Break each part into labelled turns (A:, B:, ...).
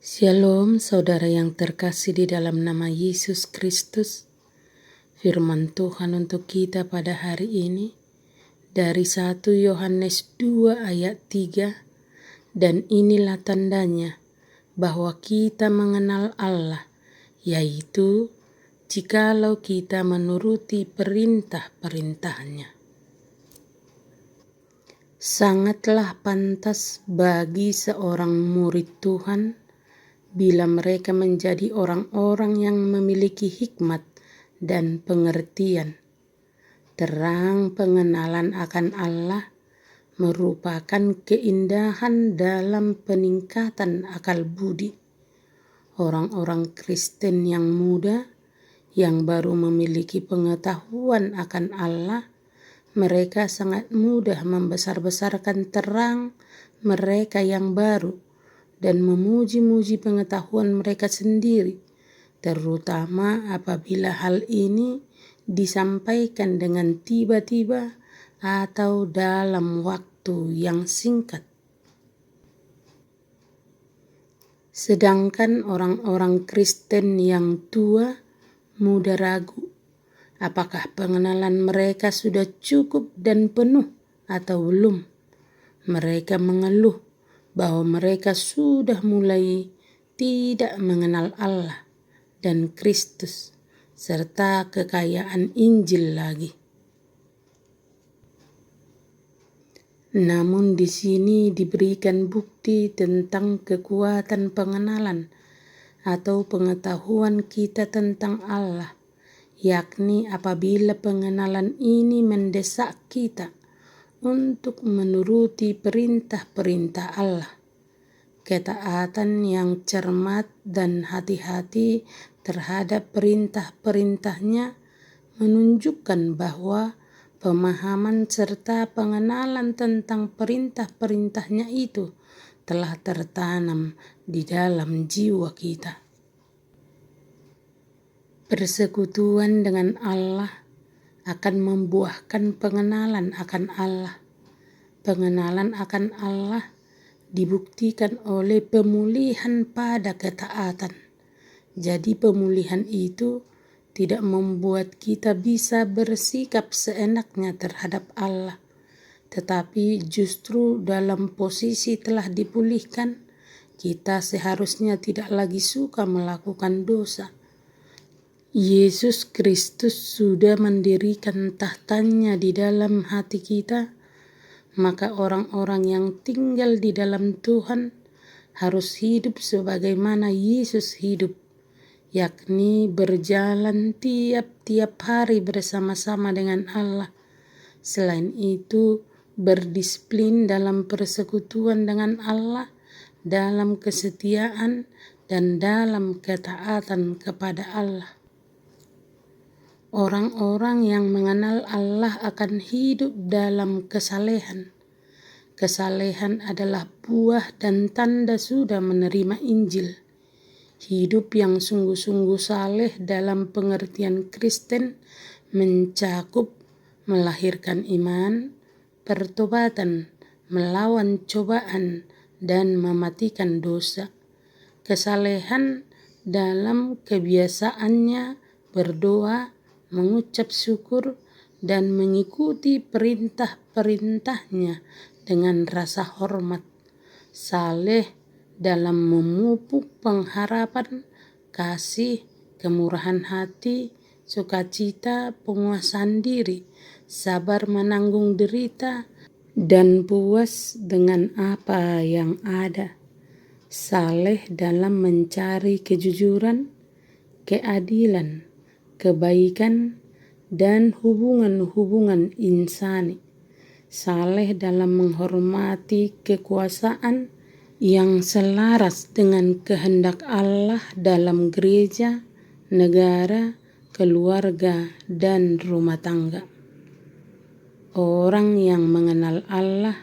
A: Shalom saudara yang terkasih di dalam nama Yesus Kristus. Firman Tuhan untuk kita pada hari ini dari 1 Yohanes 2 ayat 3. Dan inilah tandanya bahwa kita mengenal Allah, yaitu jikalau kita menuruti perintah-perintahnya. Sangatlah pantas bagi seorang murid Tuhan bila mereka menjadi orang-orang yang memiliki hikmat dan pengertian. Terang pengenalan akan Allah merupakan keindahan dalam peningkatan akal budi. Orang-orang Kristen yang muda yang baru memiliki pengetahuan akan Allah, mereka sangat mudah membesar-besarkan terang mereka yang baru dan memuji-muji pengetahuan mereka sendiri, terutama apabila hal ini disampaikan dengan tiba-tiba atau dalam waktu yang singkat. Sedangkan orang-orang Kristen yang tua mudah ragu apakah pengenalan mereka sudah cukup dan penuh atau belum. Mereka mengeluh bahwa mereka sudah mulai tidak mengenal Allah dan Kristus serta kekayaan Injil lagi. Namun di sini diberikan bukti tentang kekuatan pengenalan atau pengetahuan kita tentang Allah, yakni apabila pengenalan ini mendesak kita untuk menuruti perintah-perintah Allah. Ketaatan yang cermat dan hati-hati terhadap perintah-perintahnya menunjukkan bahwa pemahaman serta pengenalan tentang perintah-perintahnya itu telah tertanam di dalam jiwa kita. Persekutuan dengan Allah akan membuahkan pengenalan akan Allah. Pengenalan akan Allah dibuktikan oleh pemulihan pada ketaatan. Jadi pemulihan itu tidak membuat kita bisa bersikap seenaknya terhadap Allah, tetapi justru dalam posisi telah dipulihkan, kita seharusnya tidak lagi suka melakukan dosa. Yesus Kristus sudah mendirikan tahtanya di dalam hati kita, maka orang-orang yang tinggal di dalam Tuhan harus hidup sebagaimana Yesus hidup, yakni berjalan tiap-tiap hari bersama-sama dengan Allah. Selain itu, berdisiplin dalam persekutuan dengan Allah, dalam kesetiaan dan dalam ketaatan kepada Allah. Orang-orang yang mengenal Allah akan hidup dalam kesalehan. Kesalehan adalah buah dan tanda sudah menerima Injil. Hidup yang sungguh-sungguh saleh dalam pengertian Kristen mencakup melahirkan iman, pertobatan, melawan cobaan, dan mematikan dosa. Kesalehan dalam kebiasaannya berdoa, mengucap syukur, dan mengikuti perintah-perintahnya dengan rasa hormat. Saleh dalam memupuk pengharapan, kasih, kemurahan hati, sukacita, penguasaan diri, sabar menanggung derita, dan puas dengan apa yang ada. Saleh dalam mencari kejujuran, keadilan, kebaikan, dan hubungan-hubungan insani. Saleh dalam menghormati kekuasaan yang selaras dengan kehendak Allah dalam gereja, negara, keluarga, dan rumah tangga. Orang yang mengenal Allah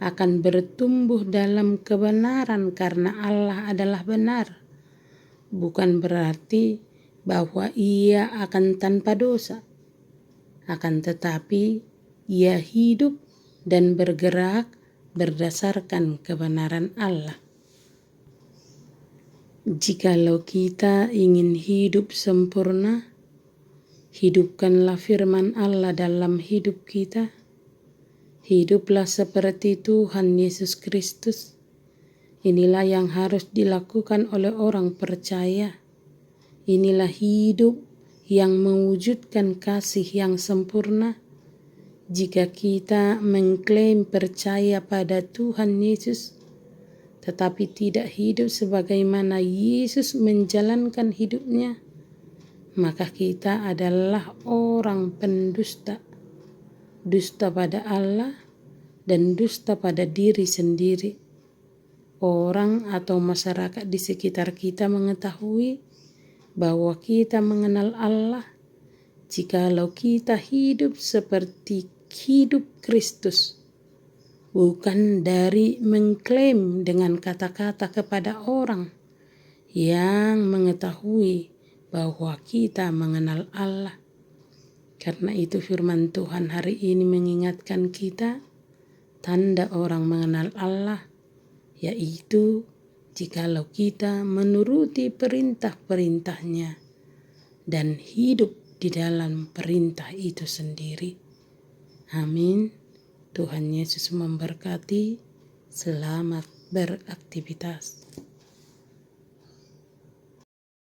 A: akan bertumbuh dalam kebenaran karena Allah adalah benar. Bukan berarti bahwa ia akan tanpa dosa, akan tetapi ia hidup dan bergerak berdasarkan kebenaran Allah. Jikalau kita ingin hidup sempurna, hidupkanlah firman Allah dalam hidup kita. Hiduplah seperti Tuhan Yesus Kristus. Inilah yang harus dilakukan oleh orang percaya. Inilah hidup yang mewujudkan kasih yang sempurna. Jika kita mengklaim percaya pada Tuhan Yesus, tetapi tidak hidup sebagaimana Yesus menjalankan hidupnya, maka kita adalah orang pendusta, dusta pada Allah dan dusta pada diri sendiri. Orang atau masyarakat di sekitar kita mengetahui bahwa kita mengenal Allah jikalau kita hidup seperti hidup Kristus, bukan dari mengklaim dengan kata-kata kepada orang yang mengetahui bahwa kita mengenal Allah. Karena itu firman Tuhan hari ini mengingatkan kita, tanda orang mengenal Allah, yaitu jikalau kita menuruti perintah-perintahnya dan hidup di dalam perintah itu sendiri. Amin. Tuhan Yesus memberkati. Selamat beraktivitas.